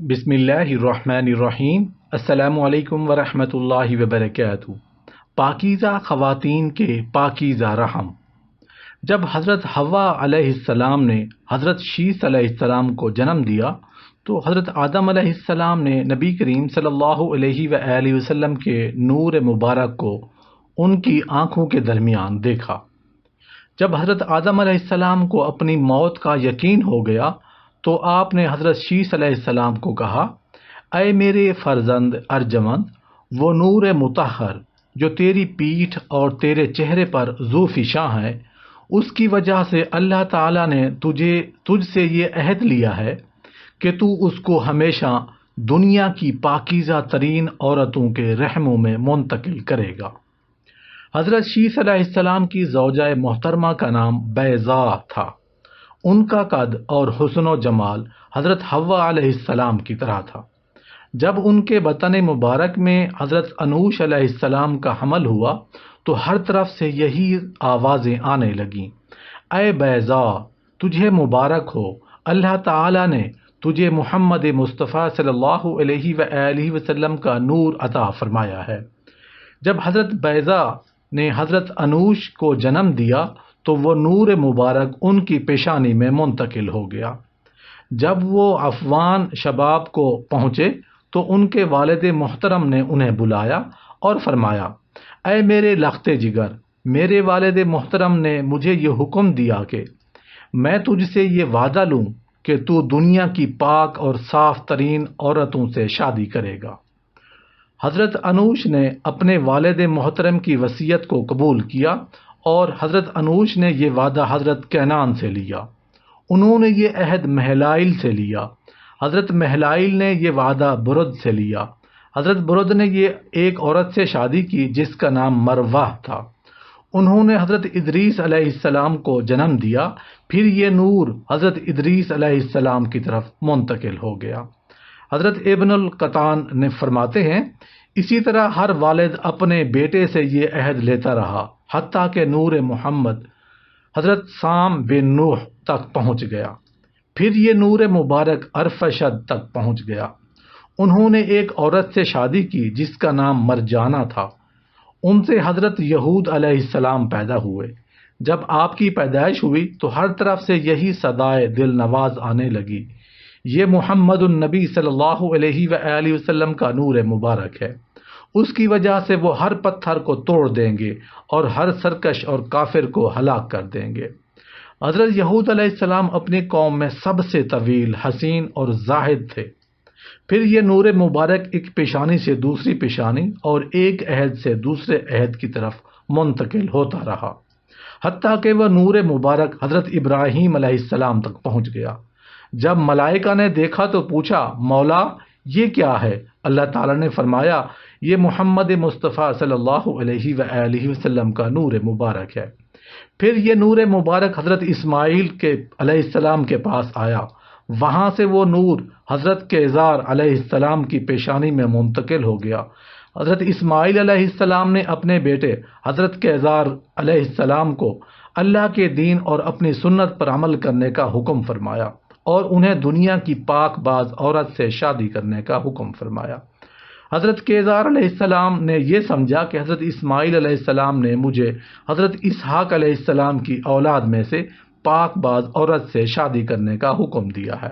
بسم اللہ الرحمن الرحیم۔ السلام علیکم ورحمۃ اللہ وبرکاتہ۔ پاکیزہ خواتین کے پاکیزہ رحم۔ جب حضرت حوا علیہ السلام نے حضرت شیث علیہ السلام کو جنم دیا تو حضرت آدم علیہ السلام نے نبی کریم صلی اللہ علیہ وآلہ وسلم کے نور مبارک کو ان کی آنکھوں کے درمیان دیکھا۔ جب حضرت آدم علیہ السلام کو اپنی موت کا یقین ہو گیا تو آپ نے حضرت شیث علیہ السلام کو کہا، اے میرے فرزند ارجمند، وہ نور مطہر جو تیری پیٹھ اور تیرے چہرے پر ذو فشاں ہے، اس کی وجہ سے اللہ تعالیٰ نے تجھ سے یہ عہد لیا ہے کہ تو اس کو ہمیشہ دنیا کی پاکیزہ ترین عورتوں کے رحموں میں منتقل کرے گا۔ حضرت شیث علیہ السلام کی زوجہ محترمہ کا نام بیضاء تھا۔ ان کا قد اور حسن و جمال حضرت حوا علیہ السلام کی طرح تھا۔ جب ان کے بطن مبارک میں حضرت انوش علیہ السلام کا حمل ہوا تو ہر طرف سے یہی آوازیں آنے لگیں، اے بیضاء، تجھے مبارک ہو، اللہ تعالیٰ نے تجھے محمد مصطفیٰ صلی اللہ علیہ وآلہ وسلم کا نور عطا فرمایا ہے۔ جب حضرت بیضاء نے حضرت انوش کو جنم دیا تو وہ نور مبارک ان کی پیشانی میں منتقل ہو گیا۔ جب وہ افوان شباب کو پہنچے تو ان کے والد محترم نے انہیں بلایا اور فرمایا، اے میرے لخت جگر، میرے والد محترم نے مجھے یہ حکم دیا کہ میں تجھ سے یہ وعدہ لوں کہ تو دنیا کی پاک اور صاف ترین عورتوں سے شادی کرے گا۔ حضرت انوش نے اپنے والد محترم کی وصیت کو قبول کیا اور حضرت انوش نے یہ وعدہ حضرت کینان سے لیا۔ انہوں نے یہ عہد مہلائل سے لیا۔ حضرت مہلائل نے یہ وعدہ برد سے لیا۔ حضرت برد نے یہ ایک عورت سے شادی کی جس کا نام مرواہ تھا۔ انہوں نے حضرت ادریس علیہ السلام کو جنم دیا، پھر یہ نور حضرت ادریس علیہ السلام کی طرف منتقل ہو گیا۔ حضرت ابن القطان نے فرماتے ہیں، اسی طرح ہر والد اپنے بیٹے سے یہ عہد لیتا رہا حتیٰ کہ نور محمد حضرت سام بن نوح تک پہنچ گیا، پھر یہ نور مبارک ارفشد تک پہنچ گیا۔ انہوں نے ایک عورت سے شادی کی جس کا نام مرجانہ تھا۔ ان سے حضرت یہود علیہ السلام پیدا ہوئے۔ جب آپ کی پیدائش ہوئی تو ہر طرف سے یہی صدائے دل نواز آنے لگی، یہ محمد النبی صلی اللہ علیہ وآلہ وسلم کا نور مبارک ہے، اس کی وجہ سے وہ ہر پتھر کو توڑ دیں گے اور ہر سرکش اور کافر کو ہلاک کر دیں گے۔ حضرت یہود علیہ السلام اپنی قوم میں سب سے طویل، حسین اور زاہد تھے۔ پھر یہ نور مبارک ایک پیشانی سے دوسری پیشانی اور ایک عہد سے دوسرے عہد کی طرف منتقل ہوتا رہا حتیٰ کہ وہ نور مبارک حضرت ابراہیم علیہ السلام تک پہنچ گیا۔ جب ملائکہ نے دیکھا تو پوچھا، مولا یہ کیا ہے؟ اللہ تعالیٰ نے فرمایا، یہ محمد مصطفیٰ صلی اللہ علیہ وآلہ وسلم کا نور مبارک ہے۔ پھر یہ نور مبارک حضرت اسماعیل علیہ السلام کے پاس آیا، وہاں سے وہ نور حضرت کیزار علیہ السلام کی پیشانی میں منتقل ہو گیا۔ حضرت اسماعیل علیہ السلام نے اپنے بیٹے حضرت کیزار علیہ السلام کو اللہ کے دین اور اپنی سنت پر عمل کرنے کا حکم فرمایا اور انہیں دنیا کی پاک باز عورت سے شادی کرنے کا حکم فرمایا۔ حضرت کیزار علیہ السلام نے یہ سمجھا کہ حضرت اسماعیل علیہ السلام نے مجھے حضرت اسحاق علیہ السلام کی اولاد میں سے پاک باز عورت سے شادی کرنے کا حکم دیا ہے۔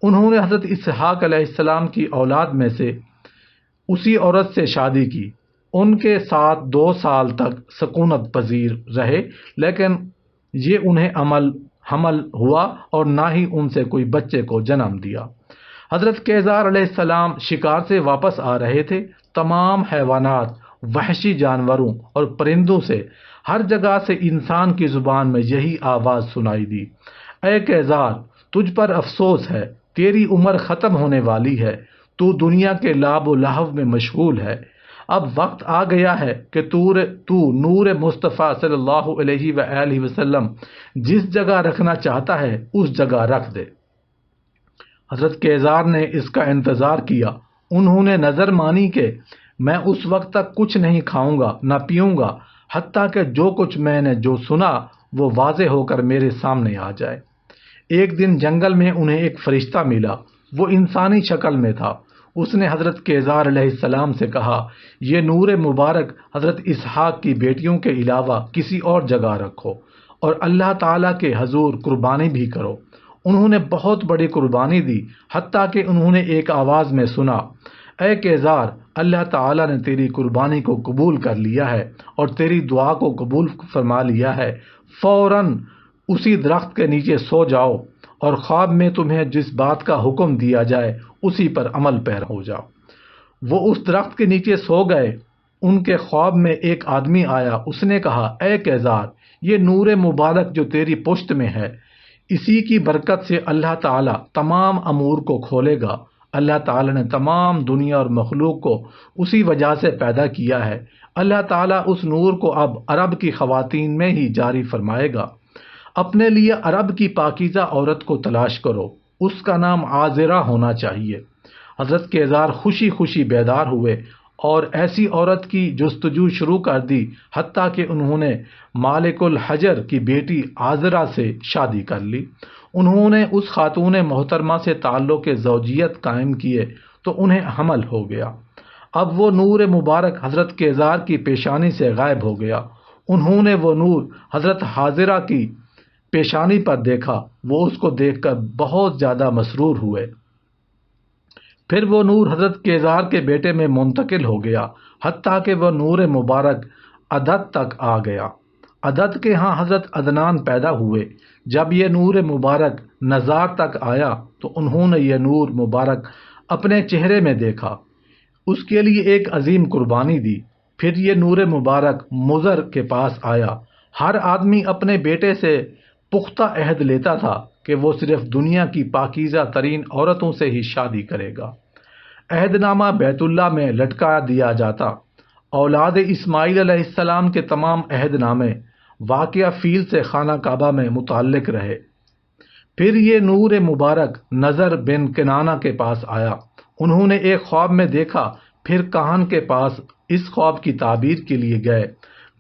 انہوں نے حضرت اسحاق علیہ السلام کی اولاد میں سے اسی عورت سے شادی کی۔ ان کے ساتھ 2 سال تک سکونت پذیر رہے، لیکن یہ انہیں حمل ہوا اور نہ ہی ان سے کوئی بچے کو جنم دیا۔ حضرت کیزار علیہ السلام شکار سے واپس آ رہے تھے۔ تمام حیوانات، وحشی جانوروں اور پرندوں سے ہر جگہ سے انسان کی زبان میں یہی آواز سنائی دی، اے کیزار، تجھ پر افسوس ہے، تیری عمر ختم ہونے والی ہے، تو دنیا کے لعب و لہو میں مشغول ہے، اب وقت آ گیا ہے کہ تو نور مصطفیٰ صلی اللہ علیہ وآلہ وسلم جس جگہ رکھنا چاہتا ہے اس جگہ رکھ دے۔ حضرت کیزار نے اس کا انتظار کیا۔ انہوں نے نظر مانی کہ میں اس وقت تک کچھ نہیں کھاؤں گا نہ پیوں گا حتیٰ کہ جو کچھ میں نے سنا وہ واضح ہو کر میرے سامنے آ جائے۔ ایک دن جنگل میں انہیں ایک فرشتہ ملا۔ وہ انسانی شکل میں تھا۔ اس نے حضرت کیزار علیہ السلام سے کہا، یہ نور مبارک حضرت اسحاق کی بیٹیوں کے علاوہ کسی اور جگہ رکھو اور اللہ تعالیٰ کے حضور قربانی بھی کرو۔ انہوں نے بہت بڑی قربانی دی، حتیٰ کہ انہوں نے ایک آواز میں سنا، اے کیزار، اللہ تعالیٰ نے تیری قربانی کو قبول کر لیا ہے اور تیری دعا کو قبول فرما لیا ہے۔ فوراً اسی درخت کے نیچے سو جاؤ اور خواب میں تمہیں جس بات کا حکم دیا جائے اسی پر عمل پیرا ہو جاؤ۔ وہ اس درخت کے نیچے سو گئے۔ ان کے خواب میں ایک آدمی آیا، اس نے کہا، اے کیزار، یہ نور مبارک جو تیری پشت میں ہے، اسی کی برکت سے اللہ تعالیٰ تمام امور کو کھولے گا۔ اللہ تعالیٰ نے تمام دنیا اور مخلوق کو اسی وجہ سے پیدا کیا ہے۔ اللہ تعالیٰ اس نور کو اب عرب کی خواتین میں ہی جاری فرمائے گا۔ اپنے لیے عرب کی پاکیزہ عورت کو تلاش کرو، اس کا نام عازرہ ہونا چاہیے۔ حضرت کیزار خوشی خوشی بیدار ہوئے اور ایسی عورت کی جستجو شروع کر دی، حتیٰ کہ انہوں نے مالک الحجر کی بیٹی عازرہ سے شادی کر لی۔ انہوں نے اس خاتون محترمہ سے تعلق زوجیت قائم کیے تو انہیں حمل ہو گیا۔ اب وہ نور مبارک حضرت کیزار کی پیشانی سے غائب ہو گیا۔ انہوں نے وہ نور حضرت عازرہ کی پیشانی پر دیکھا، وہ اس کو دیکھ کر بہت زیادہ مسرور ہوئے۔ پھر وہ نور حضرت کیزار کے بیٹے میں منتقل ہو گیا، حتیٰ کہ وہ نور مبارک عدد تک آ گیا۔ عدد کے ہاں حضرت عدنان پیدا ہوئے۔ جب یہ نور مبارک نزار تک آیا تو انہوں نے یہ نور مبارک اپنے چہرے میں دیکھا، اس کے لیے ایک عظیم قربانی دی۔ پھر یہ نور مبارک مضر کے پاس آیا۔ ہر آدمی اپنے بیٹے سے پختہ عہد لیتا تھا کہ وہ صرف دنیا کی پاکیزہ ترین عورتوں سے ہی شادی کرے گا۔ عہد نامہ بیت اللہ میں لٹکا دیا جاتا۔ اولاد اسماعیل علیہ السلام کے تمام عہد نامے واقعہ فیل سے خانہ کعبہ میں متعلق رہے۔ پھر یہ نور مبارک نظر بن کنانہ کے پاس آیا۔ انہوں نے ایک خواب میں دیکھا، پھر کاہن کے پاس اس خواب کی تعبیر کے لیے گئے۔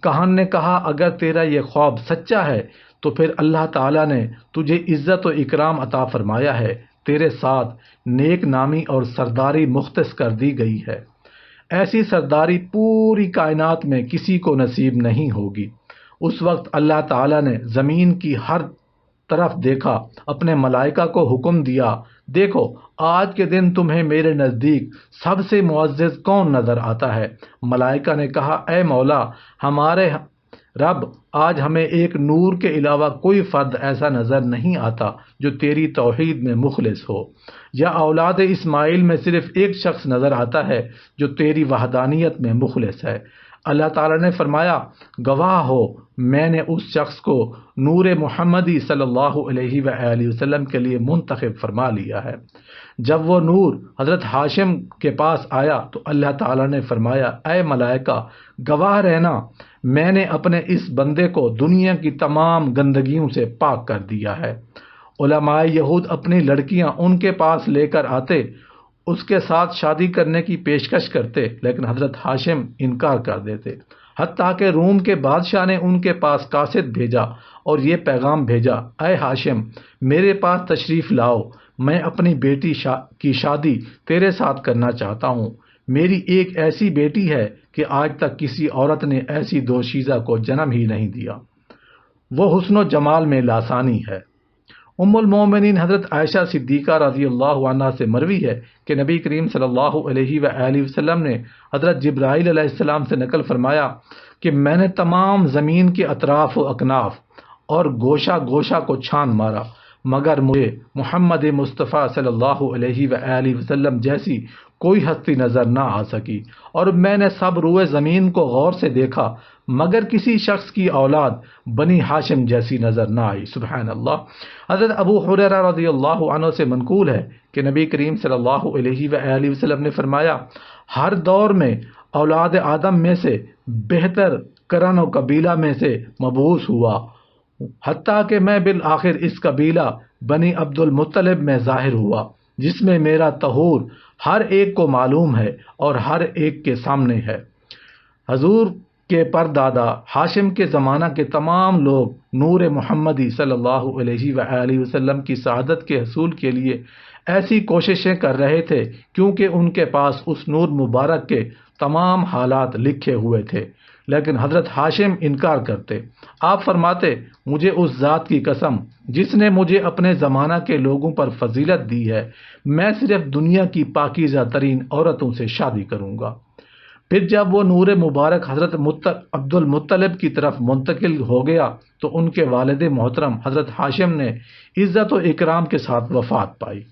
کاہن نے کہا، اگر تیرا یہ خواب سچا ہے تو پھر اللہ تعالیٰ نے تجھے عزت و اکرام عطا فرمایا ہے، تیرے ساتھ نیک نامی اور سرداری مختص کر دی گئی ہے۔ ایسی سرداری پوری کائنات میں کسی کو نصیب نہیں ہوگی۔ اس وقت اللہ تعالیٰ نے زمین کی ہر طرف دیکھا، اپنے ملائکہ کو حکم دیا، دیکھو آج کے دن تمہیں میرے نزدیک سب سے معزز کون نظر آتا ہے؟ ملائکہ نے کہا، اے مولا، ہمارے رب، آج ہمیں ایک نور کے علاوہ کوئی فرد ایسا نظر نہیں آتا جو تیری توحید میں مخلص ہو، یا اولاد اسماعیل میں صرف ایک شخص نظر آتا ہے جو تیری وحدانیت میں مخلص ہے۔ اللہ تعالیٰ نے فرمایا، گواہ ہو میں نے اس شخص کو نور محمدی صلی اللہ علیہ وآلہ وسلم کے لیے منتخب فرما لیا ہے۔ جب وہ نور حضرت ہاشم کے پاس آیا تو اللہ تعالیٰ نے فرمایا، اے ملائکہ، گواہ رہنا، میں نے اپنے اس بندے کو دنیا کی تمام گندگیوں سے پاک کر دیا ہے۔ علماء یہود اپنی لڑکیاں ان کے پاس لے کر آتے، اس کے ساتھ شادی کرنے کی پیشکش کرتے، لیکن حضرت ہاشم انکار کر دیتے، حتیٰ کہ روم کے بادشاہ نے ان کے پاس قاصد بھیجا اور یہ پیغام بھیجا، اے ہاشم، میرے پاس تشریف لاؤ، میں اپنی بیٹی کی شادی تیرے ساتھ کرنا چاہتا ہوں۔ میری ایک ایسی بیٹی ہے کہ آج تک کسی عورت نے ایسی دوشیزہ کو جنم ہی نہیں دیا، وہ حسن و جمال میں لاسانی ہے۔ ام المومنین حضرت عائشہ صدیقہ رضی اللہ عنہا سے مروی ہے کہ نبی کریم صلی اللہ علیہ وآلہ وسلم نے حضرت جبرائیل علیہ السلام سے نقل فرمایا کہ میں نے تمام زمین کے اطراف و اکناف اور گوشہ گوشہ کو چھان مارا، مگر مجھے محمد مصطفیٰ صلی اللہ علیہ وآلہ وسلم جیسی کوئی ہستی نظر نہ آ سکی، اور میں نے سب روئے زمین کو غور سے دیکھا مگر کسی شخص کی اولاد بنی ہاشم جیسی نظر نہ آئی۔ سبحان اللہ۔ حضرت ابو ہریرہ رضی اللہ عنہ سے منقول ہے کہ نبی کریم صلی اللہ علیہ وآلہ وسلم نے فرمایا، ہر دور میں اولاد آدم میں سے بہتر قرن و قبیلہ میں سے مبعوث ہوا، حتیٰ کہ میں بالآخر اس قبیلہ بنی عبد المطلب میں ظاہر ہوا، جس میں میرا طہور ہر ایک کو معلوم ہے اور ہر ایک کے سامنے ہے۔ حضور کے پردادا ہاشم کے زمانہ کے تمام لوگ نور محمدی صلی اللہ علیہ وآلہ وسلم کی سعادت کے حصول کے لیے ایسی کوششیں کر رہے تھے کیونکہ ان کے پاس اس نور مبارک کے تمام حالات لکھے ہوئے تھے، لیکن حضرت ہاشم انکار کرتے۔ آپ فرماتے، مجھے اس ذات کی قسم جس نے مجھے اپنے زمانہ کے لوگوں پر فضیلت دی ہے، میں صرف دنیا کی پاکیزہ ترین عورتوں سے شادی کروں گا۔ پھر جب وہ نور مبارک حضرت عبد المطلب کی طرف منتقل ہو گیا تو ان کے والد محترم حضرت ہاشم نے عزت و اکرام کے ساتھ وفات پائی۔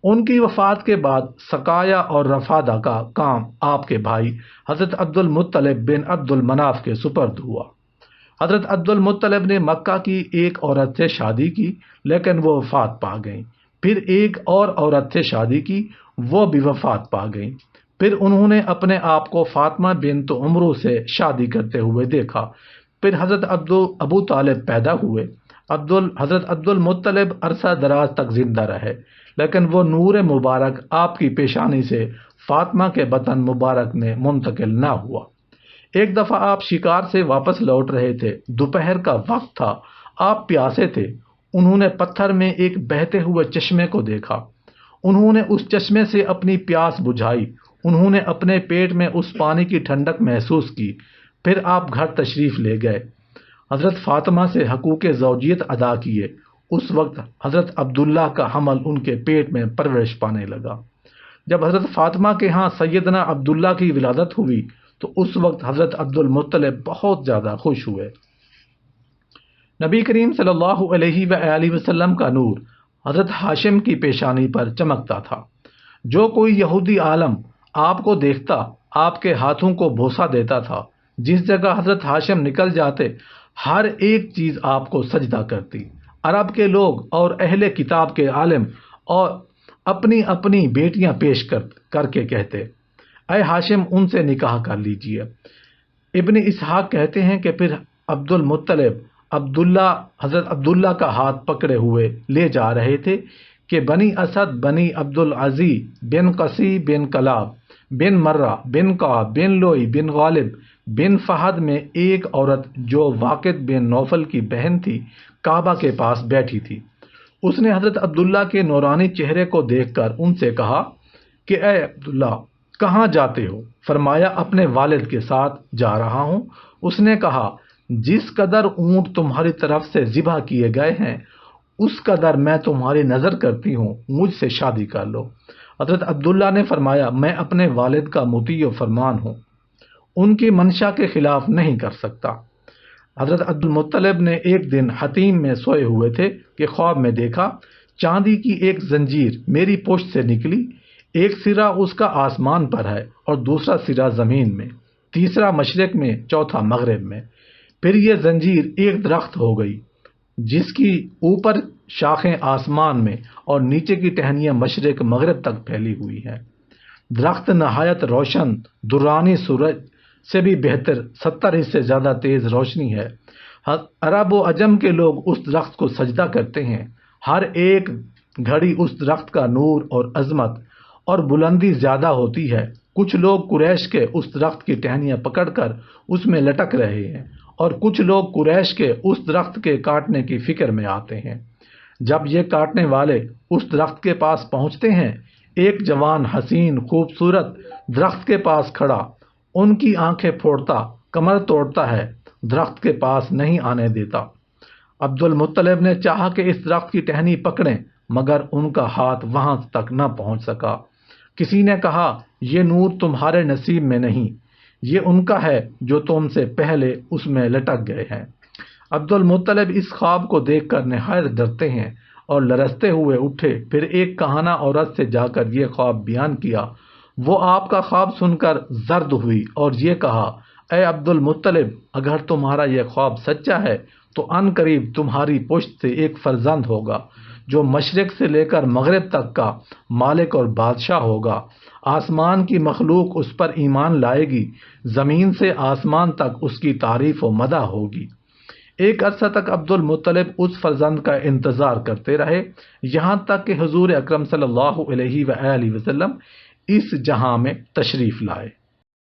ان کی وفات کے بعد سقایا اور رفادہ کا کام آپ کے بھائی حضرت عبد المطلب بن عبد المناف کے سپرد ہوا۔ حضرت عبد المطلب نے مکہ کی ایک عورت سے شادی کی لیکن وہ وفات پا گئیں۔ پھر ایک اور عورت سے شادی کی، وہ بھی وفات پا گئیں۔ پھر انہوں نے اپنے آپ کو فاطمہ بنت عمرو سے شادی کرتے ہوئے دیکھا۔ پھر حضرت ابو طالب پیدا ہوئے۔ حضرت عبد المطلب عرصہ دراز تک زندہ رہے، لیکن وہ نور مبارک آپ کی پیشانی سے فاطمہ کے بطن مبارک میں منتقل نہ ہوا۔ ایک دفعہ آپ شکار سے واپس لوٹ رہے تھے، دوپہر کا وقت تھا، آپ پیاسے تھے۔ انہوں نے پتھر میں ایک بہتے ہوئے چشمے کو دیکھا۔ انہوں نے اس چشمے سے اپنی پیاس بجھائی۔ انہوں نے اپنے پیٹ میں اس پانی کی ٹھنڈک محسوس کی۔ پھر آپ گھر تشریف لے گئے، حضرت فاطمہ سے حقوق زوجیت ادا کیے۔ اس وقت حضرت عبداللہ کا حمل ان کے پیٹ میں پرورش پانے لگا۔ جب حضرت فاطمہ کے ہاں سیدنا عبداللہ کی ولادت ہوئی تو اس وقت حضرت عبد المطلب بہت زیادہ خوش ہوئے۔ نبی کریم صلی اللہ علیہ وآلہ وسلم کا نور حضرت ہاشم کی پیشانی پر چمکتا تھا۔ جو کوئی یہودی عالم آپ کو دیکھتا آپ کے ہاتھوں کو بوسہ دیتا تھا۔ جس جگہ حضرت ہاشم نکل جاتے ہر ایک چیز آپ کو سجدہ کرتی۔ عرب کے لوگ اور اہل کتاب کے عالم اور اپنی اپنی بیٹیاں پیش کر کے کہتے، اے ہاشم ان سے نکاح کر لیجئے۔ ابن اسحاق کہتے ہیں کہ پھر عبد المطلب حضرت عبداللہ کا ہاتھ پکڑے ہوئے لے جا رہے تھے کہ بنی اسد بنی عبد العزی بن قسی بن کلاب بن مرہ بن قعب بن لوئی بن غالب بن فہد میں ایک عورت جو واقد بن نوفل کی بہن تھی کعبہ کے پاس بیٹھی تھی۔ اس نے حضرت عبداللہ کے نورانی چہرے کو دیکھ کر ان سے کہا کہ اے عبداللہ کہاں جاتے ہو؟ فرمایا اپنے والد کے ساتھ جا رہا ہوں۔ اس نے کہا جس قدر اونٹ تمہاری طرف سے ذبح کیے گئے ہیں اس قدر میں تمہاری نظر کرتی ہوں، مجھ سے شادی کر لو۔ حضرت عبداللہ نے فرمایا میں اپنے والد کا مطیع و فرمان ہوں، ان کی منشا کے خلاف نہیں کر سکتا۔ حضرت عبد المطلب نے ایک دن حتیم میں سوئے ہوئے تھے کہ خواب میں دیکھا چاندی کی ایک زنجیر میری پشت سے نکلی، ایک سرا اس کا آسمان پر ہے اور دوسرا سرا زمین میں، تیسرا مشرق میں، چوتھا مغرب میں۔ پھر یہ زنجیر ایک درخت ہو گئی جس کی اوپر شاخیں آسمان میں اور نیچے کی ٹہنیاں مشرق مغرب تک پھیلی ہوئی ہیں۔ درخت نہایت روشن، درانی سورج سے بھی بہتر 70 حصے زیادہ تیز روشنی ہے۔ عرب و عجم کے لوگ اس درخت کو سجدہ کرتے ہیں۔ ہر ایک گھڑی اس درخت کا نور اور عظمت اور بلندی زیادہ ہوتی ہے۔ کچھ لوگ قریش کے اس درخت کی ٹہنیاں پکڑ کر اس میں لٹک رہے ہیں اور کچھ لوگ قریش کے اس درخت کے کاٹنے کی فکر میں آتے ہیں۔ جب یہ کاٹنے والے اس درخت کے پاس پہنچتے ہیں، ایک جوان حسین خوبصورت درخت کے پاس کھڑا ان کی آنکھیں پھوڑتا، کمر توڑتا ہے، درخت کے پاس نہیں آنے دیتا۔ عبد المطلب نے چاہا کہ اس درخت کی ٹہنی پکڑیں مگر ان کا ہاتھ وہاں تک نہ پہنچ سکا۔ کسی نے کہا یہ نور تمہارے نصیب میں نہیں، یہ ان کا ہے جو تم سے پہلے اس میں لٹک گئے ہیں۔ عبد المطلب اس خواب کو دیکھ کر نہایت ڈرتے ہیں اور لرزتے ہوئے اٹھے۔ پھر ایک کہانہ عورت سے جا کر یہ خواب بیان کیا۔ وہ آپ کا خواب سن کر زرد ہوئی اور یہ کہا اے عبد المطلب اگر تمہارا یہ خواب سچا ہے تو ان قریب تمہاری پشت سے ایک فرزند ہوگا جو مشرق سے لے کر مغرب تک کا مالک اور بادشاہ ہوگا۔ آسمان کی مخلوق اس پر ایمان لائے گی، زمین سے آسمان تک اس کی تعریف و مدح ہوگی۔ ایک عرصہ تک عبد المطلب اس فرزند کا انتظار کرتے رہے، یہاں تک کہ حضور اکرم صلی اللہ علیہ وآلہ وسلم اس جہاں میں تشریف لائے۔